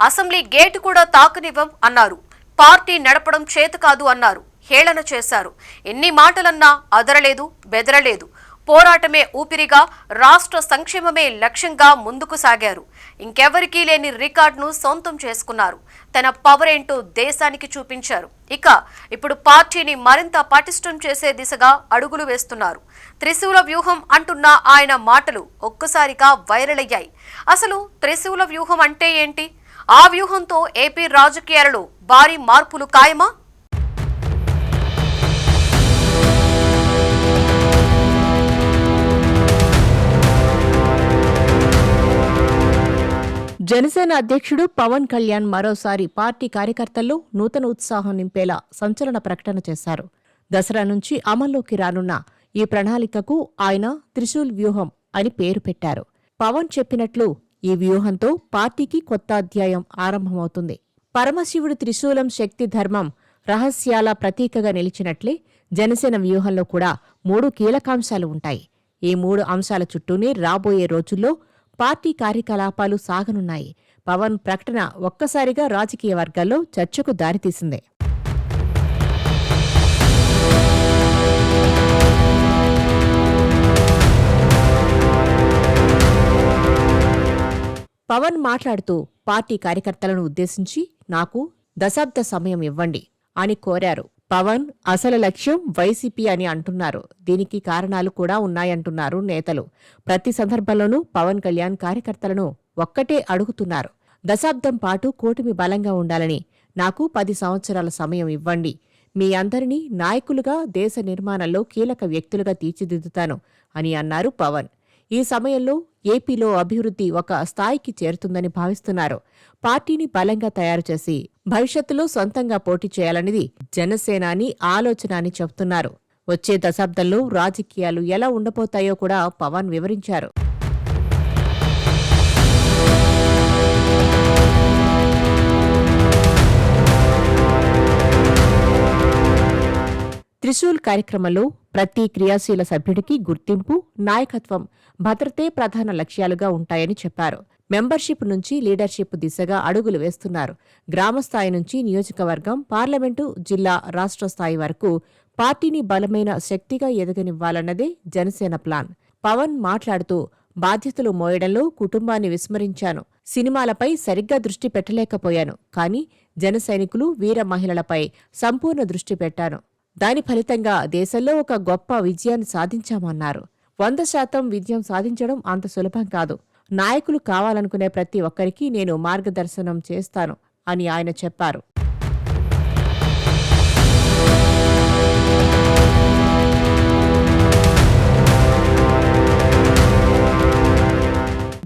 Assembly gate కూడా తాకనివ్వం అన్నారు. Party నడపడం చేత కాదు అన్నారు. హేళన చేశారు. ఎన్ని మాటలన్నా అదరలేదు, బెదరలేదు. పోరాటమే ఊపిరిగా, రాష్ట్ర సంక్షేమమే లక్ష్యంగా ముందుకు సాగారు. ఇంకెవరికీ లేని రికార్డును సొంతం చేసుకున్నారు. తన పవర్ ఏంటో దేశానికి చూపించారు. ఇప్పుడు పార్టీని మరింత పటిష్టం చేసే దిశగా అడుగులు వేస్తున్నారు. త్రిశూల వ్యూహం అంటున్న ఆయన మాటలు ఒక్కసారిగా వైరల్ అయ్యాయి. అసలు త్రిశూల వ్యూహం అంటే ఏంటి? ఆ వ్యూహంతో ఏపీ రాజకీయాలలో భారీ మార్పులు ఖాయమా? జనసేన అధ్యక్షుడు పవన్ కళ్యాణ్ మరోసారి పార్టీ కార్యకర్తల్లో నూతన ఉత్సాహం నింపేలా సంచలన ప్రకటన చేశారు. దసరా నుంచి అమల్లోకి రానున్న ఈ ప్రణాళికకు ఆయన త్రిశూల్ వ్యూహం అని పేరు పెట్టారు. పవన్ చెప్పినట్లు ఈ వ్యూహంతో పార్టీకి కొత్త అధ్యాయం ఆరంభమవుతుంది. పరమశివుడి త్రిశూలం శక్తి ధర్మం రహస్యాల ప్రతీకగా నిలిచినట్లే జనసేన వ్యూహంలో కూడా 3 కీలకాంశాలు ఉంటాయి. ఈ 3 అంశాల చుట్టూనే రాబోయే రోజుల్లో పార్టీ కార్యకలాపాలు సాగనున్నాయి. పవన్ ప్రకటన ఒక్కసారిగా రాజకీయ వర్గాల్లో చర్చకు దారితీసింది. పవన్ మాట్లాడుతూ పార్టీ కార్యకర్తలను ఉద్దేశించి నాకు దశాబ్ద సమయం ఇవ్వండి అని కోరారు. పవన్ అసలు లక్ష్యం వైసీపీ అని అంటున్నారు. దీనికి కారణాలు కూడా ఉన్నాయంటున్నారు నేతలు. ప్రతి సందర్భంలోనూ పవన్ కళ్యాణ్ కార్యకర్తలను ఒక్కటే అడుగుతున్నారు. దశాబ్దం పాటు కూటమి బలంగా ఉండాలని నాకు 10 సంవత్సరాల సమయం ఇవ్వండి. మీ అందరినీ నాయకులుగా, దేశ నిర్మాణంలో కీలక వ్యక్తులుగా తీర్చిదిద్దుతాను అని అన్నారు పవన్. ఈ సమయంలో ఏపీలో అభివృద్ధి ఒక స్థాయికి చేరుతుందని భావిస్తున్నారు. పార్టీని బలంగా తయారు చేసి భవిష్యత్తులో సొంతంగా పోటీ చేయాలనేది జనసేనాని ఆలోచన అని చెబుతున్నారు. వచ్చే దశాబ్దంలో రాజకీయాలు ఎలా ఉండబోతాయో కూడా పవన్ వివరించారు. త్రిశూల్ కార్యక్రమంలో ప్రతి క్రియాశీల సభ్యుడికి గుర్తింపు, నాయకత్వం, భద్రతే ప్రధాన లక్ష్యాలుగా ఉంటాయని చెప్పారు. మెంబర్షిప్ నుంచి లీడర్షిప్ దిశగా అడుగులు వేస్తున్నారు. గ్రామస్థాయి నుంచి నియోజకవర్గం, పార్లమెంటు, జిల్లా, రాష్ట్ర స్థాయి వరకు పార్టీని బలమైన శక్తిగా ఎదగనివ్వాలన్నదే జనసేన ప్లాన్. పవన్ మాట్లాడుతూ బాధ్యతలు మోయడంలో కుటుంబాన్ని విస్మరించాను. సినిమాలపై సరిగ్గా దృష్టి పెట్టలేకపోయాను. కానీ జన సైనికులు, వీర మహిళలపై సంపూర్ణ దృష్టి పెట్టాను. దాని ఫలితంగా దేశంలో ఒక గొప్ప విజయాన్ని సాధించామన్నారు. 100% విజయం సాధించడం అంత సులభం కాదు. నాయకులు కావాలనుకునే ప్రతి ఒక్కరికి నేను మార్గదర్శనం చేస్తాను అని ఆయన చెప్పారు.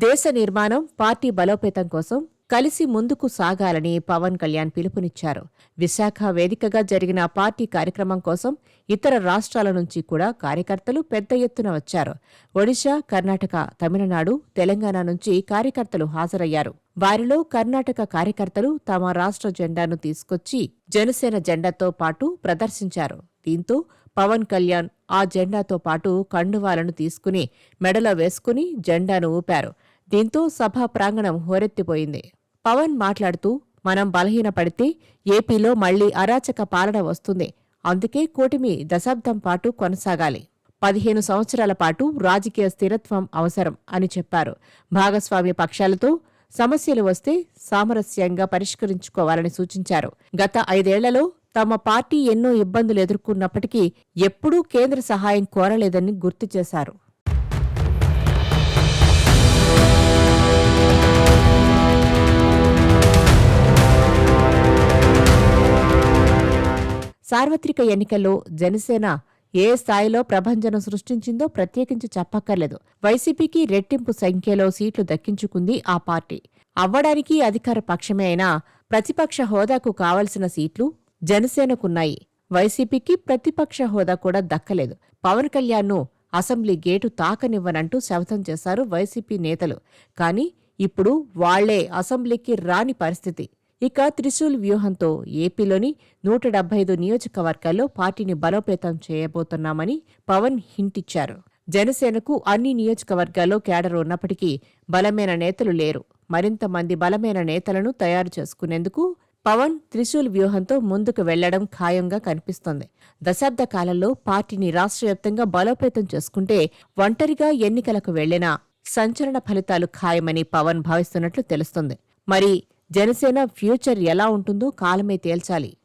దేశ నిర్మాణం, పార్టీ బలోపేతం కోసం కలిసి ముందుకు సాగాలని పవన్ కళ్యాణ్ పిలుపునిచ్చారు. విశాఖ వేదికగా జరిగిన పార్టీ కార్యక్రమం కోసం ఇతర రాష్ట్రాల నుంచి కూడా కార్యకర్తలు పెద్ద ఎత్తున వచ్చారు. ఒడిశా, కర్ణాటక, తమిళనాడు, తెలంగాణ నుంచి కార్యకర్తలు హాజరయ్యారు. వారిలో కర్ణాటక కార్యకర్తలు తమ రాష్ట్ర జెండాను తీసుకొచ్చి జనసేన జెండాతో పాటు ప్రదర్శించారు. దీంతో పవన్ కళ్యాణ్ ఆ జెండాతో పాటు కండువాలను తీసుకుని మెడలో వేసుకుని జెండాను ఊపారు. దీంతో సభా ప్రాంగణం హోరెత్తిపోయింది. పవన్ మాట్లాడుతూ మనం బలహీనపడితే ఏపీలో మళ్లీ అరాచక పాలన వస్తుంది. అందుకే కూటమి దశాబ్దం పాటు కొనసాగాలి. 15 సంవత్సరాల పాటు రాజకీయ స్థిరత్వం అవసరం అని చెప్పారు. భాగస్వామ్య పక్షాలతో సమస్యలు వస్తే సామరస్యంగా పరిష్కరించుకోవాలని సూచించారు. గత 5 ఏళ్లలో తమ పార్టీ ఎన్నో ఇబ్బందులు ఎదుర్కొన్నప్పటికీ ఎప్పుడూ కేంద్ర సహాయం కోరలేదని గుర్తు చేశారు. సార్వత్రిక ఎన్నికల్లో జనసేన ఏ స్థాయిలో ప్రభంజనం సృష్టించిందో ప్రత్యేకించి చెప్పక్కర్లేదు. వైసీపీకి రెట్టింపు సంఖ్యలో సీట్లు దక్కించుకుంది ఆ పార్టీ. అవ్వడానికి అధికార పక్షమే అయినా ప్రతిపక్ష హోదాకు కావలసిన సీట్లు జనసేనకున్నాయి. వైసీపీకి ప్రతిపక్ష హోదా కూడా దక్కలేదు. పవన్ కళ్యాణ్ను అసెంబ్లీ గేటు తాకనివ్వనంటూ శపథం చేశారు వైసీపీ నేతలు. కానీ ఇప్పుడు వాళ్లే అసెంబ్లీకి రాని పరిస్థితి. ఇక త్రిశూల్ వ్యూహంతో ఏపీలోని 175 నియోజకవర్గాల్లో పార్టీని బలోపేతం చేయబోతున్నామని పవన్ హింటిచ్చారు. జనసేనకు అన్ని నియోజకవర్గాల్లో క్యాడర్ ఉన్నప్పటికీ బలమైన నేతలు లేరు. మరింత మంది బలమైన నేతలను తయారు చేసుకునేందుకు పవన్ త్రిశూల్ వ్యూహంతో ముందుకు వెళ్లడం ఖాయంగా కనిపిస్తోంది. దశాబ్ద కాలంలో పార్టీని రాష్ట్రవ్యాప్తంగా బలోపేతం చేసుకుంటే ఒంటరిగా ఎన్నికలకు వెళ్లినా సంచలన ఫలితాలు ఖాయమని పవన్ భావిస్తున్నట్లు తెలుస్తోంది. మరి జనసేన ఫ్యూచర్ ఎలా ఉంటుందో కాలమే తేల్చాలి.